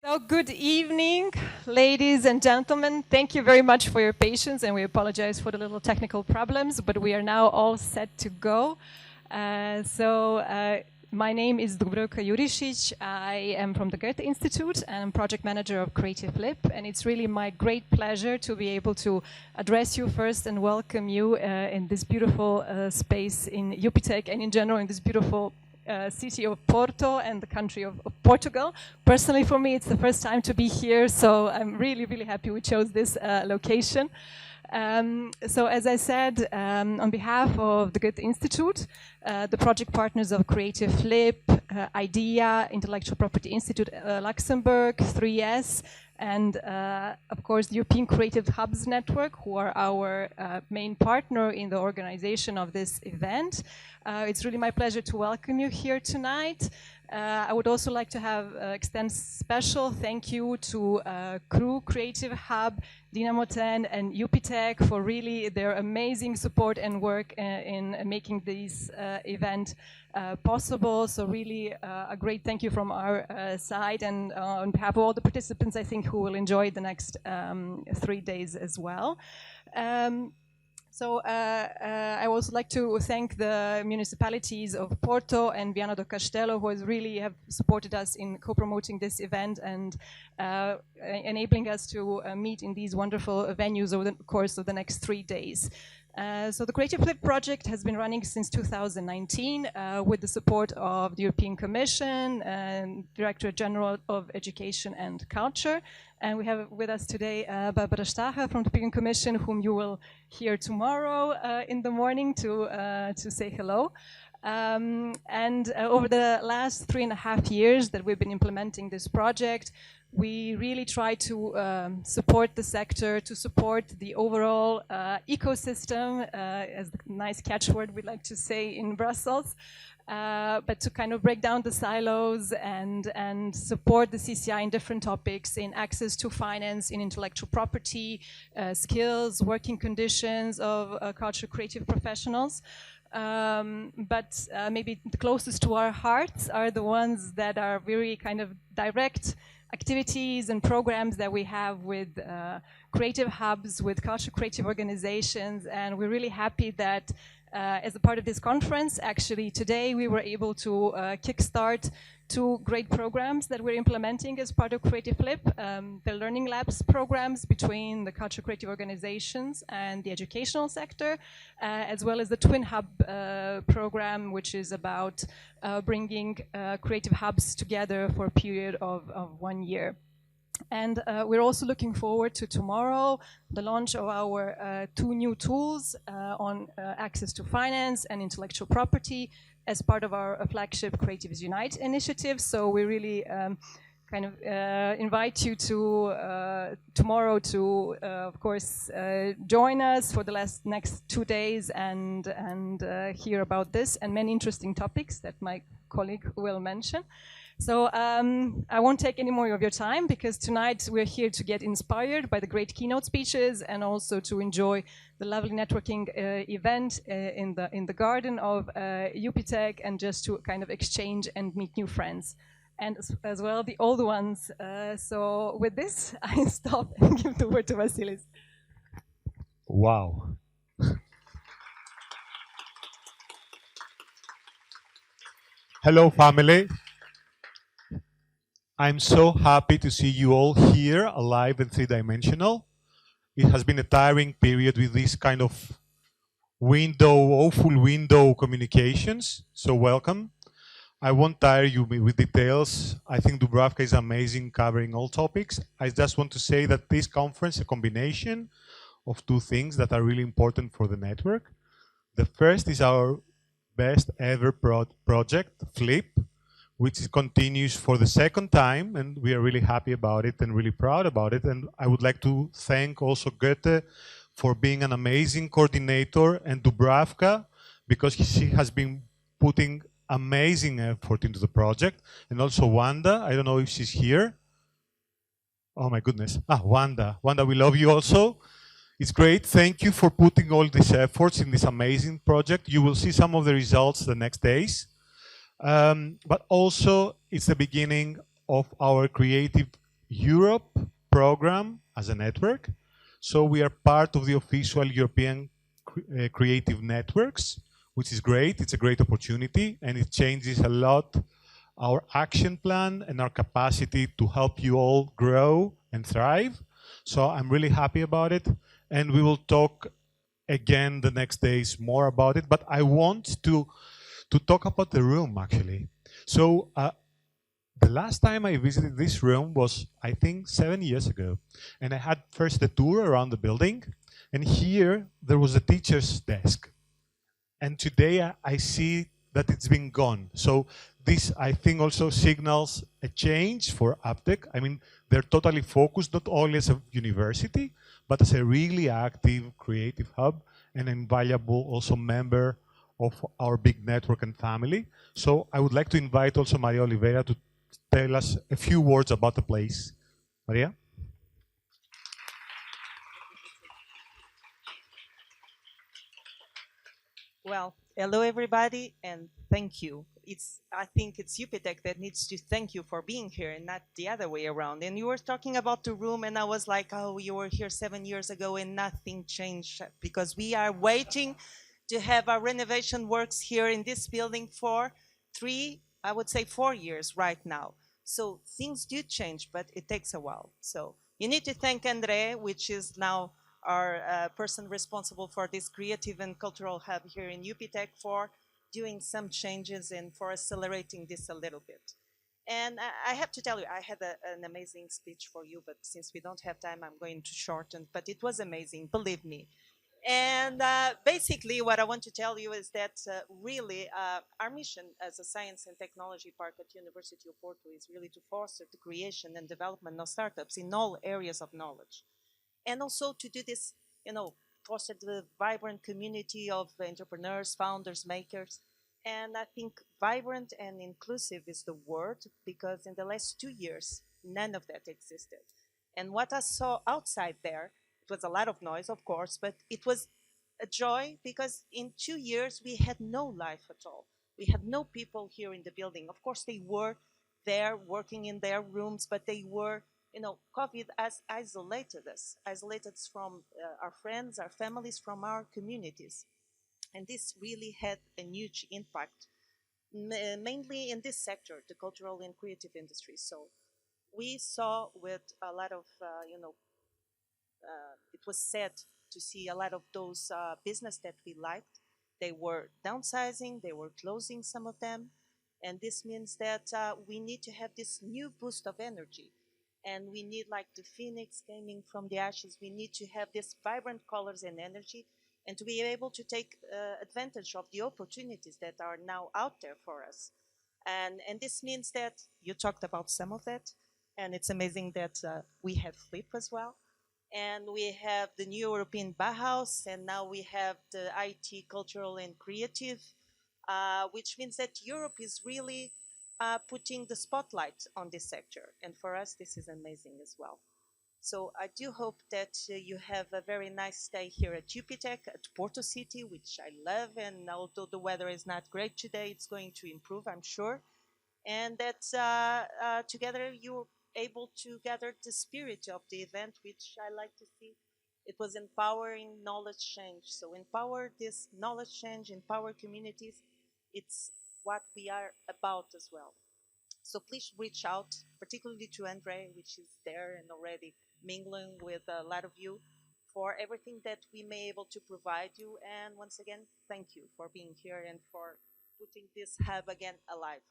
So good evening, ladies and gentlemen. Thank you very much for your patience, and we apologize for the little technical problems, but we are now all set to go. My name is Dubravka Jurisic. I am from the Goethe-Institut and I'm project manager of Creative Flip, and it's really my great pleasure to be able to address you first and welcome you in this beautiful space in UPTEC and in general in this beautiful city of Porto and the country of Portugal. Personally, for me, it's the first time to be here, so I'm really, really happy we chose this location. So as I said, on behalf of the Goethe-Institut, the project partners of Creative Flip, IDEA, Intellectual Property Institute Luxembourg, 3S, and of course the European Creative Hubs Network, who are our main partner in the organization of this event. It's really my pleasure to welcome you here tonight. I would also like to extend special thank you to Crew Creative Hub, Dynamo 10 and UPTEC for really their amazing support and work in making this event possible. So really a great thank you from our side, and on behalf of all the participants, I think, who will enjoy the next 3 days as well. I also like to thank the municipalities of Porto and Viana do Castelo, who really have supported us in co-promoting this event and enabling us to meet in these wonderful venues over the course of the next 3 days. So the Creative Flip project has been running since 2019 with the support of the European Commission and Directorate General of Education and Culture. And we have with us today Barbara Stacher from the European Commission, whom you will hear tomorrow in the morning to say hello. Over the last 3.5 years that we've been implementing this project, we really try to support the sector, to support the overall ecosystem, as the nice catchword we like to say in Brussels, but to kind of break down the silos and support the CCI in different topics, in access to finance, in intellectual property, skills, working conditions of cultural creative professionals. Maybe the closest to our hearts are the ones that are very kind of direct activities and programs that we have with creative hubs, with cultural creative organizations, and we're really happy that as a part of this conference, actually today we were able to kickstart 2 great programs that we're implementing as part of Creative Flip, the Learning Labs programs between the cultural creative organizations and the educational sector, as well as the Twin Hub program, which is about bringing creative hubs together for a period of 1 year. And we're also looking forward to tomorrow, the launch of our 2 new tools on access to finance and intellectual property as part of our flagship Creatives Unite initiative. So we really invite you to tomorrow to, of course, join us for the next 2 days and hear about this and many interesting topics that my colleague will mention. So I won't take any more of your time, because tonight we're here to get inspired by the great keynote speeches and also to enjoy the lovely networking event in the garden of UPTEC, and just to kind of exchange and meet new friends, and as well the old ones. So with this, I stop and give the word to Vassilis. Wow. Hello, family. I'm so happy to see you all here, alive and 3-dimensional. It has been a tiring period with this kind of awful window communications, so welcome. I won't tire you with details. I think Dubravka is amazing, covering all topics. I just want to say that this conference is a combination of 2 things that are really important for the network. The first is our best ever project, Flip, which continues for the 2nd time, and we are really happy about it and really proud about it. And I would like to thank also Goethe for being an amazing coordinator, and Dubravka, because she has been putting amazing effort into the project, and also Wanda. I don't know if she's here. Oh my goodness. Wanda. Wanda, we love you also. It's great. Thank you for putting all these efforts in this amazing project. You will see some of the results the next days. But also, it's the beginning of our creative Europe program as a network. So we are part of the official European Creative Networks, which is great. It's a great opportunity, and it changes a lot our action plan and our capacity to help you all grow and thrive. So I'm really happy about it, and we will talk again the next days more about it. But I want to talk about the room, actually. So the last time I visited this room was, I think, 7 years ago. And I had first a tour around the building. And here, there was a teacher's desk. And today, I see that it's been gone. So this, I think, also signals a change for UPTEC. I mean, they're totally focused, not only as a university, but as a really active, creative hub and an invaluable also member of our big network and family. So I would like to invite also Maria Oliveira to tell us a few words about the place. Maria? Well, hello everybody, and thank you. I think it's UPTEC that needs to thank you for being here and not the other way around. And you were talking about the room, and I was like, oh, you were here 7 years ago and nothing changed, because we are waiting to have our renovation works here in this building for 3, I would say 4 years right now. So things do change, but it takes a while. So you need to thank Andre, which is now our person responsible for this creative and cultural hub here in UPTEC, for doing some changes and for accelerating this a little bit. And I have to tell you, I had an amazing speech for you, but since we don't have time, I'm going to shorten, but it was amazing, believe me. And basically, what I want to tell you is that really our mission as a science and technology park at University of Porto is really to foster the creation and development of startups in all areas of knowledge. And also to do this, foster the vibrant community of entrepreneurs, founders, makers. And I think vibrant and inclusive is the word, because in the last 2 years, none of that existed. And what I saw outside there, it was a lot of noise, of course, but it was a joy, because in 2 years, we had no life at all. We had no people here in the building. Of course, they were there working in their rooms, but they were, COVID has isolated us from our friends, our families, from our communities. And this really had a huge impact, mainly in this sector, the cultural and creative industry. So we saw with a lot of, it was sad to see a lot of those business that we liked. They were downsizing, they were closing, some of them. And this means that we need to have this new boost of energy. And we need, like the phoenix coming from the ashes, we need to have this vibrant colors and energy, and to be able to take advantage of the opportunities that are now out there for us. And this means that you talked about some of that, and it's amazing that we have Flip as well. And we have the new European Bauhaus, and now we have the IT, cultural and creative, which means that Europe is really putting the spotlight on this sector. And for us, this is amazing as well. So I do hope that you have a very nice day here at UPTEC, at Porto City, which I love. And although the weather is not great today, it's going to improve, I'm sure. And that together you're able to gather the spirit of the event, which I like to see. It was empowering knowledge change. So empower this knowledge change, empower communities. It's what we are about as well. So please reach out, particularly to Andre, which is there and already mingling with a lot of you, for everything that we may able to provide you. And once again, thank you for being here and for putting this hub again alive.